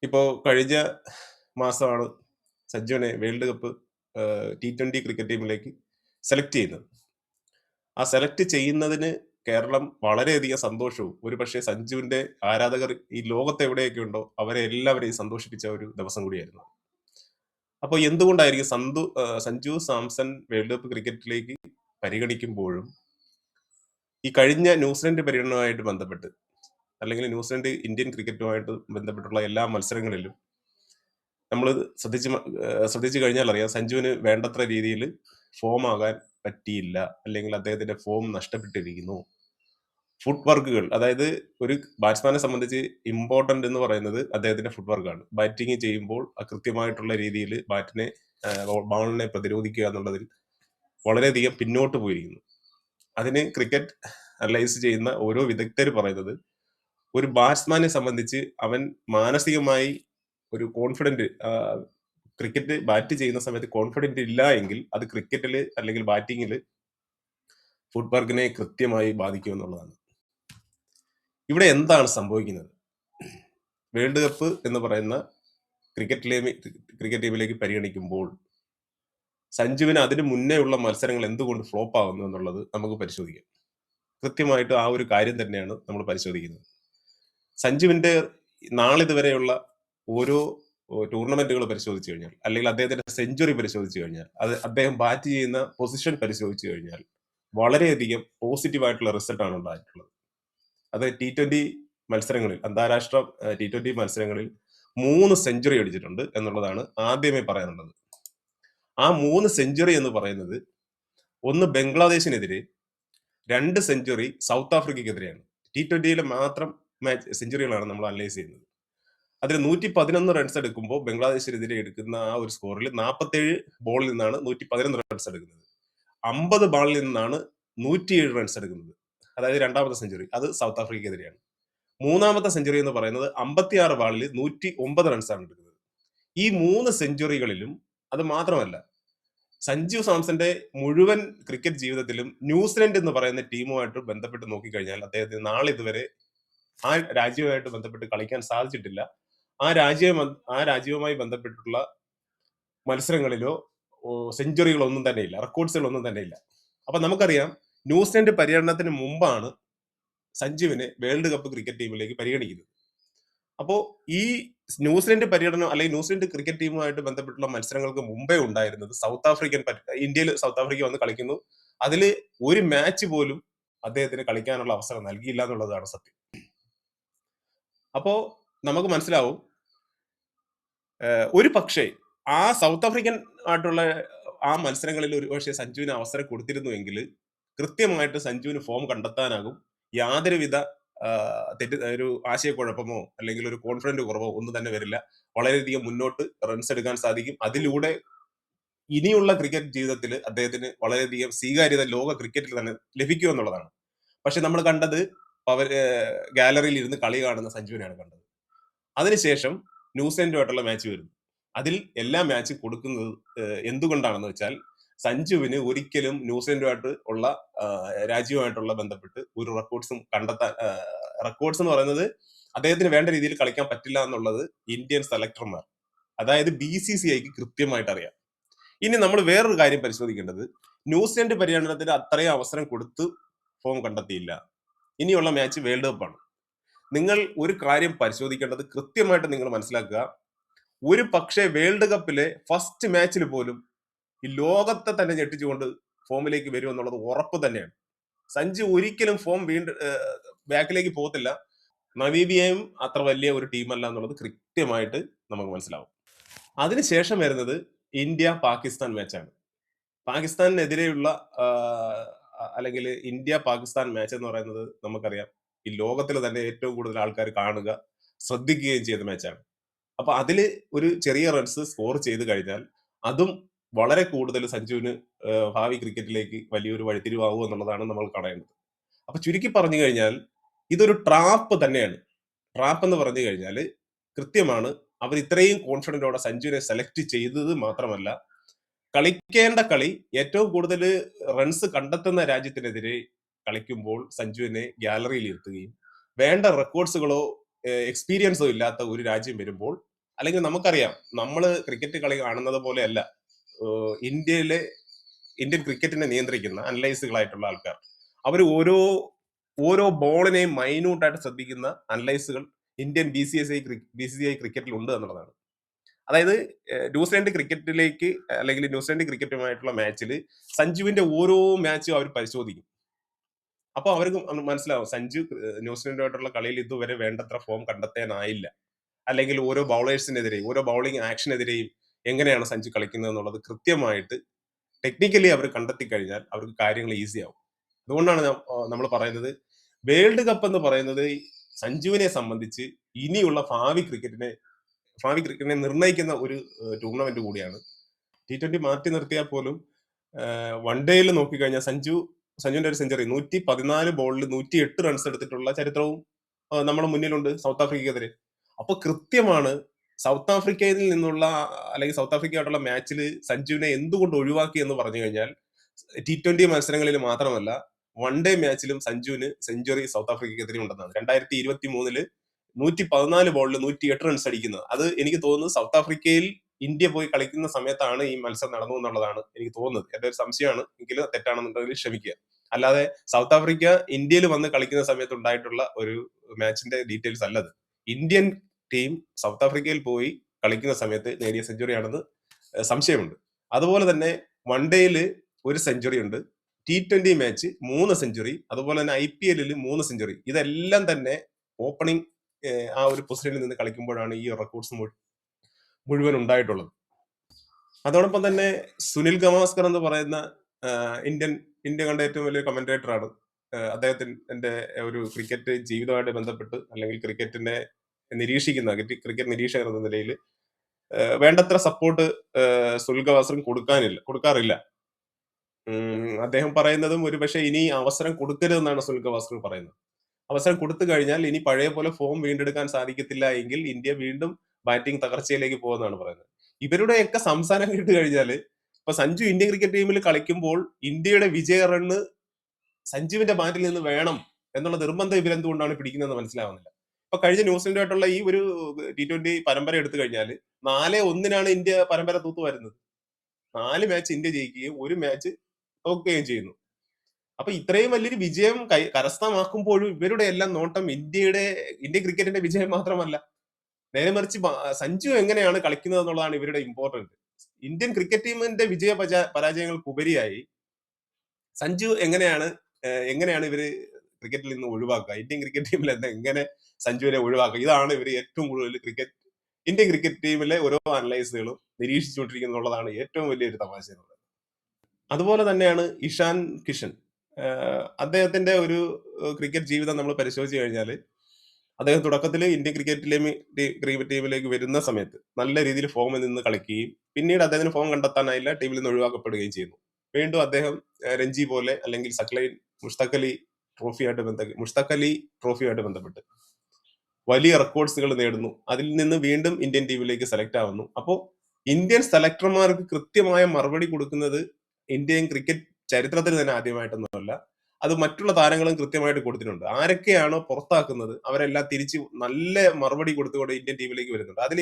ഇപ്പോ കഴിഞ്ഞ മാസമാണ് സഞ്ജുവിനെ വേൾഡ് കപ്പ് T20 ക്രിക്കറ്റ് ടീമിലേക്ക് സെലക്ട് ചെയ്യുന്നത്. ആ സെലക്ട് ചെയ്യുന്നതിന് കേരളം വളരെയധികം സന്തോഷവും, ഒരുപക്ഷേ സഞ്ജുവിന്റെ ആരാധകർ ഈ ലോകത്ത് എവിടെയൊക്കെ ഉണ്ടോ അവരെ എല്ലാവരെയും സന്തോഷിപ്പിച്ച ഒരു ദിവസം കൂടിയായിരുന്നു. അപ്പോൾ എന്തുകൊണ്ടായിരിക്കും സഞ്ജു സാംസൺ വേൾഡ് കപ്പ് ക്രിക്കറ്റിലേക്ക് പരിഗണിക്കുമ്പോഴും ഈ കഴിഞ്ഞ ന്യൂസിലൻഡ് പര്യടനവുമായിട്ട് ബന്ധപ്പെട്ട്, അല്ലെങ്കിൽ ന്യൂസിലൻഡ് ഇന്ത്യൻ ക്രിക്കറ്റുമായിട്ട് ബന്ധപ്പെട്ടുള്ള എല്ലാ മത്സരങ്ങളിലും നമ്മൾ ശ്രദ്ധിച്ചു കഴിഞ്ഞാൽ അറിയാം, സഞ്ജുവിന് വേണ്ടത്ര രീതിയിൽ ഫോം ആകാൻ പറ്റിയില്ല, അല്ലെങ്കിൽ അദ്ദേഹത്തിന്റെ ഫോം നഷ്ടപ്പെട്ടിരിക്കുന്നു. ഫുട് വർക്കുകൾ, അതായത് ഒരു ബാറ്റ്സ്മാനെ സംബന്ധിച്ച് ഇമ്പോർട്ടന്റ് എന്ന് പറയുന്നത് അദ്ദേഹത്തിന്റെ ഫുട് വർക്കാണ്. ബാറ്റിംഗ് ചെയ്യുമ്പോൾ കൃത്യമായിട്ടുള്ള രീതിയിൽ ബോളിനെ പ്രതിരോധിക്കുക എന്നുള്ളതിൽ വളരെയധികം പിന്നോട്ട് പോയിരിക്കുന്നു. അതിന് ക്രിക്കറ്റ് അനലൈസ് ചെയ്യുന്ന ഓരോ വിദഗ്ധർ പറയുന്നത്, ഒരു ബാറ്റ്സ്മാനെ സംബന്ധിച്ച് അവൻ മാനസികമായി ഒരു കോൺഫിഡന്റ്, ക്രിക്കറ്റ് ബാറ്റ് ചെയ്യുന്ന സമയത്ത് കോൺഫിഡന്റ് ഇല്ല എങ്കിൽ അത് ക്രിക്കറ്റിൽ അല്ലെങ്കിൽ ബാറ്റിങ്ങിൽ ഫുട് വർക്കിനെ കൃത്യമായി ബാധിക്കും എന്നുള്ളതാണ്. ഇവിടെ എന്താണ് സംഭവിക്കുന്നത്? വേൾഡ് കപ്പ് എന്ന് പറയുന്ന ക്രിക്കറ്റ് ടീമിലേക്ക് പരിഗണിക്കുമ്പോൾ സഞ്ജുവിന് അതിന് മുന്നേ ഉള്ള മത്സരങ്ങൾ എന്തുകൊണ്ട് ഫ്ലോപ്പ് ആകുന്നു എന്നുള്ളത് നമുക്ക് പരിശോധിക്കാം. കൃത്യമായിട്ട് ആ ഒരു കാര്യം തന്നെയാണ് നമ്മൾ പരിശോധിക്കുന്നത്. സഞ്ജുവിന്റെ നാളിതുവരെയുള്ള ഓരോ ടൂർണമെന്റുകൾ പരിശോധിച്ചു കഴിഞ്ഞാൽ, അല്ലെങ്കിൽ അദ്ദേഹത്തിന്റെ സെഞ്ചുറി പരിശോധിച്ചു കഴിഞ്ഞാൽ, അത് അദ്ദേഹം ബാറ്റ് ചെയ്യുന്ന പൊസിഷൻ പരിശോധിച്ചു കഴിഞ്ഞാൽ വളരെയധികം പോസിറ്റീവായിട്ടുള്ള റിസൾട്ട് ആണ് ഉണ്ടായിട്ടുള്ളത്. അത് T20 മത്സരങ്ങളിൽ, അന്താരാഷ്ട്ര T20 മത്സരങ്ങളിൽ 3 സെഞ്ചുറി അടിച്ചിട്ടുണ്ട് എന്നുള്ളതാണ് ആദ്യമേ പറയാനുള്ളത്. ആ 3 സെഞ്ചുറി എന്ന് പറയുന്നത്, ഒന്ന് ബംഗ്ലാദേശിനെതിരെ, 2 സെഞ്ചുറി സൗത്ത് ആഫ്രിക്കയ്ക്കെതിരെയാണ്. T20 മാത്രം സെഞ്ചുറികളാണ് നമ്മൾ അനലൈസ് ചെയ്യുന്നത്. അതിൽ 111 റൺസ് എടുക്കുമ്പോൾ ബംഗ്ലാദേശിനെതിരെ എടുക്കുന്ന ആ ഒരു സ്കോറിൽ 47 ബോളിൽ നിന്നാണ് 111 റൺസ് എടുക്കുന്നത്. 50 ബോളിൽ നിന്നാണ് 107 റൺസ് എടുക്കുന്നത്. അതായത് രണ്ടാമത്തെ സെഞ്ചുറി, അത് സൗത്ത് ആഫ്രിക്കയ്ക്കെതിരെയാണ്. മൂന്നാമത്തെ സെഞ്ചുറി എന്ന് പറയുന്നത് 56 ബാളിൽ 109 റൺസാണ് എടുക്കുന്നത്. ഈ 3 സെഞ്ചുറികളിലും, അത് മാത്രമല്ല, സഞ്ജു സാംസന്റെ മുഴുവൻ ക്രിക്കറ്റ് ജീവിതത്തിലും ന്യൂസിലൻഡ് എന്ന് പറയുന്ന ടീമുമായിട്ട് ബന്ധപ്പെട്ട് നോക്കിക്കഴിഞ്ഞാൽ അദ്ദേഹത്തിന് നാളിതുവരെ ആ രാജ്യവുമായിട്ട് ബന്ധപ്പെട്ട് കളിക്കാൻ സാധിച്ചിട്ടില്ല. ആ രാജ്യവുമായി ബന്ധപ്പെട്ടിട്ടുള്ള മത്സരങ്ങളിലോ സെഞ്ചുറികളൊന്നും തന്നെയില്ല, റെക്കോർഡ്സുകളൊന്നും തന്നെയില്ല. അപ്പൊ നമുക്കറിയാം, ന്യൂസിലൻഡ് പര്യടനത്തിന് മുമ്പാണ് സഞ്ജുവിനെ വേൾഡ് കപ്പ് ക്രിക്കറ്റ് ടീമിലേക്ക് പരിഗണിക്കുന്നത്. അപ്പോൾ ഈ ന്യൂസിലൻഡ് പര്യടനം, അല്ലെങ്കിൽ ന്യൂസിലൻഡ് ക്രിക്കറ്റ് ടീമുമായിട്ട് ബന്ധപ്പെട്ടുള്ള മത്സരങ്ങൾക്ക് മുമ്പേ ഉണ്ടായിരുന്നത് ഇന്ത്യയിൽ സൗത്ത് ആഫ്രിക്ക വന്ന് കളിക്കുന്നു, അതിൽ ഒരു മാച്ച് പോലും അദ്ദേഹത്തിന് കളിക്കാനുള്ള അവസരം നൽകിയില്ല എന്നുള്ളതാണ് സത്യം. അപ്പോ നമുക്ക് മനസ്സിലാവും, ഒരു പക്ഷേ ആ സൗത്ത് ആഫ്രിക്കൻ ആയിട്ടുള്ള ആ മത്സരങ്ങളിൽ ഒരു പക്ഷേ സഞ്ജുവിന് അവസരം കൊടുത്തിരുന്നുവെങ്കിൽ കൃത്യമായിട്ട് സഞ്ജുവിന് ഫോം കണ്ടെത്താനാകും. യാതൊരുവിധ ഒരു ആശയക്കുഴപ്പമോ അല്ലെങ്കിൽ ഒരു കോൺഫിഡന്റ് കുറവോ ഒന്നും തന്നെ വരില്ല. വളരെയധികം മുന്നോട്ട് റൺസ് എടുക്കാൻ സാധിക്കും. അതിലൂടെ ഇനിയുള്ള ക്രിക്കറ്റ് ജീവിതത്തിൽ അദ്ദേഹത്തിന് വളരെയധികം സ്വീകാര്യത ലോക ക്രിക്കറ്റിൽ തന്നെ ലഭിക്കും എന്നുള്ളതാണ്. പക്ഷെ നമ്മൾ കണ്ടത് ഗാലറിയിൽ ഇരുന്ന് കളി കാണുന്ന സഞ്ജുവിനെയാണ് കണ്ടത്. അതിനുശേഷം ന്യൂസിലൻഡുമായിട്ടുള്ള മാച്ച് വരുന്നു. അതിൽ എല്ലാ മാച്ച് കൊടുക്കുന്നത് എന്തുകൊണ്ടാണെന്ന് വെച്ചാൽ, സഞ്ജുവിന് ഒരിക്കലും ന്യൂസിലൻഡുമായിട്ട് ഉള്ള രാജ്യവുമായിട്ടുള്ള ബന്ധപ്പെട്ട് ഒരു റെക്കോർഡ്സ് എന്ന് പറയുന്നത് അദ്ദേഹത്തിന് വേണ്ട രീതിയിൽ കളിക്കാൻ പറ്റില്ല എന്നുള്ളത് ഇന്ത്യൻ സെലക്ടർമാർ, അതായത് BCCIക്ക് കൃത്യമായിട്ട് അറിയാം. ഇനി നമ്മൾ വേറൊരു കാര്യം പരിശോധിക്കേണ്ടത്, ന്യൂസിലൻഡ് പര്യടനത്തിന് അത്രയും അവസരം കൊടുത്ത് ഫോം കണ്ടെത്തിയില്ല. ഇനിയുള്ള മാച്ച് വേൾഡ് കപ്പാണ്. നിങ്ങൾ ഒരു കാര്യം പരിശോധിക്കേണ്ടത്, കൃത്യമായിട്ട് നിങ്ങൾ മനസ്സിലാക്കുക, ഒരു പക്ഷേ വേൾഡ് കപ്പിലെ ഫസ്റ്റ് മാച്ചിൽ പോലും ഈ ലോകത്തെ തന്നെ ഞെട്ടിച്ചുകൊണ്ട് ഫോമിലേക്ക് വരും എന്നുള്ളത് ഉറപ്പ് തന്നെയാണ്. സഞ്ജു ഒരിക്കലും ഫോം ബാക്കിലേക്ക് പോകത്തില്ല. നമീബിയയും അത്ര വലിയ ഒരു ടീമല്ല എന്നുള്ളത് കൃത്യമായിട്ട് നമുക്ക് മനസ്സിലാവും. അതിനുശേഷം വരുന്നത് ഇന്ത്യ പാകിസ്ഥാൻ മാച്ചാണ്. പാകിസ്ഥാനെതിരെയുള്ള അല്ലെങ്കിൽ ഇന്ത്യ പാകിസ്ഥാൻ മാച്ച് എന്ന് പറയുന്നത് നമുക്കറിയാം, ഈ ലോകത്തിൽ തന്നെ ഏറ്റവും കൂടുതൽ ആൾക്കാർ കാണുക, ശ്രദ്ധിക്കുകയും ചെയ്ത മാച്ചാണ്. അപ്പൊ അതിൽ ഒരു ചെറിയ റൺസ് സ്കോർ ചെയ്ത് കഴിഞ്ഞാൽ അതും വളരെ കൂടുതൽ സഞ്ജുവിന് ഭാവി ക്രിക്കറ്റിലേക്ക് വലിയൊരു വഴിത്തിരിവാകും എന്നുള്ളതാണ് നമ്മൾ കാണേണ്ടത്. അപ്പൊ ചുരുക്കി പറഞ്ഞു കഴിഞ്ഞാൽ ഇതൊരു ട്രാപ്പ് തന്നെയാണ്. ട്രാപ്പ് എന്ന് പറഞ്ഞു കഴിഞ്ഞാൽ കൃത്യമാണ്, അവർ ഇത്രയും കോൺഫിഡന്റോടെ സഞ്ജുവിനെ സെലക്ട് ചെയ്തത് മാത്രമല്ല, കളിക്കേണ്ട കളി ഏറ്റവും കൂടുതൽ റൺസ് കണ്ടെത്തുന്ന രാജ്യത്തിനെതിരെ കളിക്കുമ്പോൾ സഞ്ജുവിനെ ഗാലറിയിൽ ഇരുത്തുകയും വേണ്ട റെക്കോർഡ്സുകളോ എക്സ്പീരിയൻസോ ഇല്ലാത്ത ഒരു രാജ്യം വരുമ്പോൾ അല്ലെങ്കിൽ നമുക്കറിയാം, നമ്മള് ക്രിക്കറ്റ് കളി കാണുന്നത് പോലെയല്ല ഇന്ത്യയിലെ ഇന്ത്യൻ ക്രിക്കറ്റിനെ നിയന്ത്രിക്കുന്ന അനലൈസുകളായിട്ടുള്ള ആൾക്കാർ. അവർ ഓരോ ഓരോ ബോളിനെയും മൈന്യൂട്ടായിട്ട് ശ്രദ്ധിക്കുന്ന അനലൈസുകൾ ഇന്ത്യൻ ബി സി ഐ ക്രിക്കറ്റിൽ ഉണ്ട് എന്നുള്ളതാണ്. അതായത് ന്യൂസിലാൻഡ് ക്രിക്കറ്റിലേക്ക് അല്ലെങ്കിൽ ന്യൂസിലാൻഡ് ക്രിക്കറ്റുമായിട്ടുള്ള മാച്ചിൽ സഞ്ജുവിന്റെ ഓരോ മാച്ചും അവർ പരിശോധിക്കും. അപ്പോൾ അവർക്ക് മനസ്സിലാവും സഞ്ജു ന്യൂസിലാൻഡുമായിട്ടുള്ള കളിയിൽ ഇതുവരെ വേണ്ടത്ര ഫോം കണ്ടെത്താനായില്ല, അല്ലെങ്കിൽ ഓരോ ബൗളേഴ്സിനെതിരെയും ഓരോ ബൗളിംഗ് ആക്ഷനെതിരെയും എങ്ങനെയാണ് സഞ്ജു കളിക്കുന്നത് എന്നുള്ളത് കൃത്യമായിട്ട് ടെക്നിക്കലി അവർ കണ്ടെത്തി കഴിഞ്ഞാൽ അവർക്ക് കാര്യങ്ങൾ ഈസി ആവും. അതുകൊണ്ടാണ് നമ്മൾ പറയുന്നത് വേൾഡ് കപ്പ് എന്ന് പറയുന്നത് സഞ്ജുവിനെ സംബന്ധിച്ച് ഇനിയുള്ള ഭാവി ക്രിക്കറ്റിനെ നിർണ്ണയിക്കുന്ന ഒരു ടൂർണമെന്റ് കൂടിയാണ്. T20 മാറ്റി നിർത്തിയാൽ പോലും വൺ ഡേയിൽ നോക്കിക്കഴിഞ്ഞാൽ സഞ്ജുവിന്റെ ഒരു സെഞ്ചുറി 114 ബോളിൽ 108 റൺസ് എടുത്തിട്ടുള്ള ചരിത്രവും നമ്മുടെ മുന്നിലുണ്ട് സൗത്ത് ആഫ്രിക്കയ്ക്കെതിരെ. അപ്പൊ കൃത്യമാണ് സൗത്ത് ആഫ്രിക്കയിൽ നിന്നുള്ള അല്ലെങ്കിൽ സൗത്ത് ആഫ്രിക്കയായിട്ടുള്ള മാച്ചിൽ സഞ്ജുവിനെ എന്തുകൊണ്ട് ഒഴിവാക്കി എന്ന് പറഞ്ഞു കഴിഞ്ഞാൽ T20 മത്സരങ്ങളിൽ മാത്രമല്ല വൺ ഡേ മാച്ചിലും സഞ്ജുവിന് സെഞ്ചുറി സൗത്ത് ആഫ്രിക്കയ്ക്കെതിരെ ഉണ്ടെന്നാണ്. 2023 114 ബോളിൽ 108 റൺസ് അടിക്കുന്നത്. അത് എനിക്ക് തോന്നുന്നു സൗത്ത് ആഫ്രിക്കയിൽ ഇന്ത്യ പോയി കളിക്കുന്ന സമയത്താണ് ഈ മത്സരം നടന്നു എന്നുള്ളതാണ് എനിക്ക് തോന്നുന്നത്. എന്റെ ഒരു സംശയമാണ്, എങ്കിലും തെറ്റാണെന്നുണ്ടെങ്കിൽ ക്ഷമിക്കുക. അല്ലാതെ സൗത്ത് ആഫ്രിക്ക ഇന്ത്യയിൽ വന്ന് കളിക്കുന്ന സമയത്ത് ഉണ്ടായിട്ടുള്ള ഒരു മാച്ചിന്റെ ഡീറ്റെയിൽസ് അല്ലത്. ഇന്ത്യൻ ടീം സൗത്ത് ആഫ്രിക്കയിൽ പോയി കളിക്കുന്ന സമയത്ത് നേടിയ സെഞ്ചുറി ആണെന്ന് സംശയമുണ്ട്. അതുപോലെ തന്നെ വൺ ഡേയിൽ ഒരു സെഞ്ചുറി ഉണ്ട്, T20 മാച്ച് 3 സെഞ്ചുറി, അതുപോലെ തന്നെ IPL 3 സെഞ്ചുറി. ഇതെല്ലാം തന്നെ ഓപ്പണിംഗ് ആ ഒരു പൊസിഷനിൽ നിന്ന് കളിക്കുമ്പോഴാണ് ഈ റെക്കോർഡ്സ് മുഴുവൻ ഉണ്ടായിട്ടുള്ളത്. അതോടൊപ്പം തന്നെ സുനിൽ ഗവാസ്കർ എന്ന് പറയുന്ന ഇന്ത്യ കണ്ട ഏറ്റവും വലിയ കമന്റേറ്റർ ആണ്. അദ്ദേഹത്തിന്റെ ഒരു ക്രിക്കറ്റ് ജീവിതമായിട്ട് ബന്ധപ്പെട്ട് അല്ലെങ്കിൽ ക്രിക്കറ്റിനെ നിരീക്ഷിക്കുന്ന ക്രിക്കറ്റ് നിരീക്ഷകർ എന്ന നിലയിൽ വേണ്ടത്ര സപ്പോർട്ട് സുനിൽ ഗവാസ്കർ കൊടുക്കാറില്ല. അദ്ദേഹം പറയുന്നതും ഒരുപക്ഷെ ഇനി അവസരം കൊടുക്കരുതെന്നാണ് സുനിൽ ഗവാസ്കർ പറയുന്നത്. അവസരം കൊടുത്തു കഴിഞ്ഞാൽ ഇനി പഴയ പോലെ ഫോം വീണ്ടെടുക്കാൻ സാധിക്കത്തില്ല എങ്കിൽ ഇന്ത്യ വീണ്ടും ബാറ്റിംഗ് തകർച്ചയിലേക്ക് പോകുമെന്നാണ് പറയുന്നത്. ഇവരുടെയൊക്കെ സംസാരം കേട്ട് കഴിഞ്ഞാൽ ഇപ്പൊ സഞ്ജു ഇന്ത്യൻ ക്രിക്കറ്റ് ടീമിൽ കളിക്കുമ്പോൾ ഇന്ത്യയുടെ വിജയ റണ്ണ് സഞ്ജുവിന്റെ ബാറ്റിൽ നിന്ന് വേണം എന്നുള്ള നിർബന്ധം ഇവരെന്തുകൊണ്ടാണ് പിടിക്കുന്നതെന്ന് മനസ്സിലാവുന്നില്ല. ഇപ്പൊ കഴിഞ്ഞ ന്യൂസിലൻഡുമായിട്ടുള്ള ഈ ഒരു T20 പരമ്പര എടുത്തു കഴിഞ്ഞാൽ 4-1 ഇന്ത്യ പരമ്പര തൂത്തു വരുന്നത്. 4 മാച്ച് ഇന്ത്യ ജയിക്കുകയും 1 മാച്ച് തോക്കുകയും ചെയ്യുന്നു. അപ്പൊ ഇത്രയും വലിയൊരു വിജയം കരസ്ഥമാക്കുമ്പോഴും ഇവരുടെ എല്ലാം നോട്ടം ഇന്ത്യൻ ക്രിക്കറ്റിന്റെ വിജയം മാത്രമല്ല, നേരെ മറിച്ച് സഞ്ജു എങ്ങനെയാണ് കളിക്കുന്നത് എന്നുള്ളതാണ് ഇവരുടെ ഇമ്പോർട്ടന്റ്. ഇന്ത്യൻ ക്രിക്കറ്റ് ടീമിന്റെ വിജയ പരാജയങ്ങൾക്ക് ഉപരിയായി സഞ്ജു എങ്ങനെയാണ് ഇവര് ക്രിക്കറ്റിൽ നിന്ന് ഒഴിവാക്കുക, ഇന്ത്യൻ ക്രിക്കറ്റ് ടീമിൽ എങ്ങനെ സഞ്ജുവിനെ ഒഴിവാക്കുക, ഇതാണ് ഇവർ ഏറ്റവും കൂടുതൽ ഇന്ത്യൻ ക്രിക്കറ്റ് ടീമിലെ ഓരോ അനലൈസുകളും നിരീക്ഷിച്ചുകൊണ്ടിരിക്കുന്നുള്ളതാണ് ഏറ്റവും വലിയൊരു തമാശ എന്നുള്ളത്. അതുപോലെ തന്നെയാണ് ഇഷാൻ കിഷൻ. അദ്ദേഹത്തിന്റെ ഒരു ക്രിക്കറ്റ് ജീവിതം നമ്മൾ പരിശോധിച്ച് കഴിഞ്ഞാൽ അദ്ദേഹം തുടക്കത്തിൽ ഇന്ത്യൻ ക്രിക്കറ്റ് ടീമിലേക്ക് വരുന്ന സമയത്ത് നല്ല രീതിയിൽ ഫോമിൽ നിന്ന് കളിക്കുകയും പിന്നീട് അദ്ദേഹത്തിന് ഫോം കണ്ടെത്താനായില്ല, ടീമിൽ നിന്ന് ഒഴിവാക്കപ്പെടുകയും ചെയ്യുന്നു. വീണ്ടും അദ്ദേഹം രഞ്ജി പോലെ അല്ലെങ്കിൽ മുഷ്തഖ് അലി ട്രോഫിയുമായിട്ട് ബന്ധപ്പെട്ട് വലിയ റെക്കോർഡ്സുകൾ നേടുന്നു. അതിൽ നിന്ന് വീണ്ടും ഇന്ത്യൻ ടീമിലേക്ക് സെലക്ട് ആവുന്നു. അപ്പോൾ ഇന്ത്യൻ സെലക്ടർമാർക്ക് കൃത്യമായ മറുപടി കൊടുക്കുന്നത് ഇന്ത്യൻ ക്രിക്കറ്റ് ചരിത്രത്തിൽ തന്നെ ആദ്യമായിട്ടൊന്നുമല്ല, അത് മറ്റുള്ള താരങ്ങളും കൃത്യമായിട്ട് കൊടുത്തിട്ടുണ്ട്. ആരൊക്കെയാണോ പുറത്താക്കുന്നത് അവരെല്ലാം തിരിച്ച് നല്ല മറുപടി കൊടുത്തുകൊണ്ട് ഇന്ത്യൻ ടീമിലേക്ക് വരുന്നുണ്ട്. അതിൽ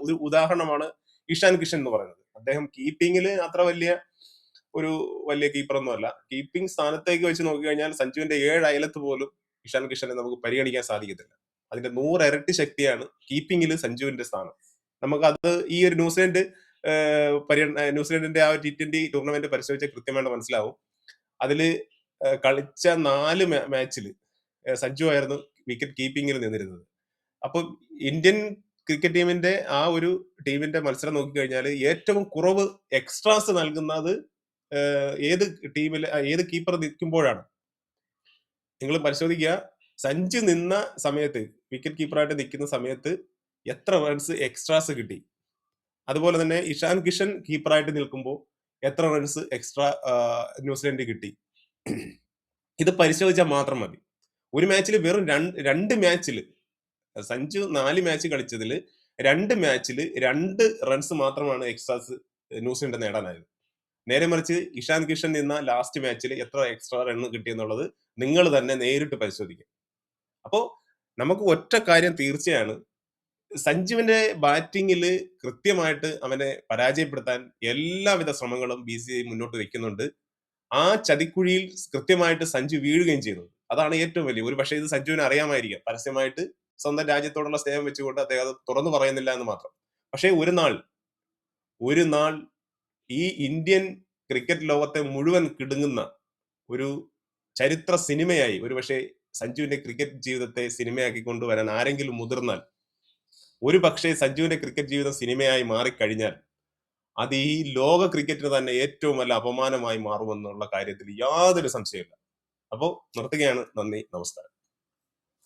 ഒരു ഉദാഹരണമാണ് ഇഷാൻ കിഷൻ എന്ന് പറയുന്നത്. അദ്ദേഹം കീപ്പിംഗിൽ അത്ര വലിയ കീപ്പറൊന്നുമല്ല. കീപ്പിംഗ് സ്ഥാനത്തേക്ക് വെച്ച് നോക്കിക്കഴിഞ്ഞാൽ സഞ്ജുവിന്റെ 7 അയലത്ത് പോലും ഇഷാൻ കിഷനെ നമുക്ക് പരിഗണിക്കാൻ സാധിക്കത്തില്ല. അതിന്റെ 100 ഇരട്ടി ശക്തിയാണ് കീപ്പിംഗിൽ സഞ്ജുവിന്റെ സ്ഥാനം. നമുക്കത് ഈ ഒരു ന്യൂസിലൻഡിന്റെ ആ T20 ടൂർണമെന്റ് പരിശോധിച്ചാൽ കൃത്യമായിട്ട് മനസ്സിലാവും. അതില് കളിച്ച 4 മാച്ചിൽ സഞ്ജു ആയിരുന്നു വിക്കറ്റ് കീപ്പിംഗിൽ നിന്നിരുന്നത്. അപ്പൊ ഇന്ത്യൻ ക്രിക്കറ്റ് ടീമിന്റെ ആ ഒരു ടീമിന്റെ മത്സരം നോക്കിക്കഴിഞ്ഞാൽ ഏറ്റവും കുറവ് എക്സ്ട്രാസ് നൽകുന്നത് ഏത് കീപ്പർ നിൽക്കുമ്പോഴാണ്. നിങ്ങൾ പരിശോധിക്കുക, സഞ്ജു നിന്ന സമയത്ത് വിക്കറ്റ് കീപ്പറായിട്ട് നിൽക്കുന്ന സമയത്ത് എത്ര റൺസ് എക്സ്ട്രാസ് കിട്ടി, അതുപോലെ തന്നെ ഇഷാൻ കിഷൻ കീപ്പറായിട്ട് നിൽക്കുമ്പോൾ എത്ര റൺസ് എക്സ്ട്രാ ന്യൂസിലൻഡ് കിട്ടി. ഇത് പരിശോധിച്ചാൽ മാത്രം മതി. ഒരു മാച്ചിൽ വെറും 2 മാച്ചിൽ സഞ്ജു 4 മാച്ച് കളിച്ചതിൽ 2 മാച്ചിൽ 2 റൺസ് മാത്രമാണ് എക്സ്ട്രാസ് ന്യൂസിലൻഡ് നേടാനായത്. നേരെ മറിച്ച് ഇഷാൻ കിഷൻ നിന്ന ലാസ്റ്റ് മാച്ചിൽ എത്ര എക്സ്ട്രാ റൺ കിട്ടിയെന്നുള്ളത് നിങ്ങൾ തന്നെ നേരിട്ട് പരിശോധിക്കും. അപ്പോൾ നമുക്ക് ഒറ്റ കാര്യം തീർച്ചയാണ്, സഞ്ജുവിന്റെ ബാറ്റിംഗില് കൃത്യമായിട്ട് അവനെ പരാജയപ്പെടുത്താൻ എല്ലാവിധ ശ്രമങ്ങളും BCCI മുന്നോട്ട് വെക്കുന്നുണ്ട്. ആ ചതിക്കുഴിയിൽ കൃത്യമായിട്ട് സഞ്ജു വീഴുകയും ചെയ്തു. അതാണ് ഏറ്റവും വലിയ, ഒരുപക്ഷേ ഇത് സഞ്ജുവിന് അറിയാമായിരിക്കാം. പരസ്യമായിട്ട് സ്വന്തം രാജ്യത്തോടുള്ള സ്നേഹം വെച്ചുകൊണ്ട് അദ്ദേഹം അത് തുറന്നു പറയുന്നില്ല എന്ന് മാത്രം. പക്ഷേ ഒരു നാൾ ഈ ഇന്ത്യൻ ക്രിക്കറ്റ് ലോകത്തെ മുഴുവൻ കിടുങ്ങുന്ന ഒരു ചരിത്ര സിനിമയായി ഒരുപക്ഷേ സഞ്ജുവിന്റെ ക്രിക്കറ്റ് ജീവിതത്തെ സിനിമയാക്കി കൊണ്ടുവരാൻ ആരെങ്കിലും മുതിർന്നാൽ, ഒരു പക്ഷേ സഞ്ജുവിന്റെ ക്രിക്കറ്റ് ജീവിതം സിനിമയായി മാറിക്കഴിഞ്ഞാൽ അത് ഈ ലോക ക്രിക്കറ്റിന് തന്നെ ഏറ്റവും വലിയ അപമാനമായി മാറുമെന്നുള്ള കാര്യത്തിൽ യാതൊരു സംശയമില്ല. അപ്പോൾ നിർത്തുകയാണ്. നന്ദി, നമസ്കാരം.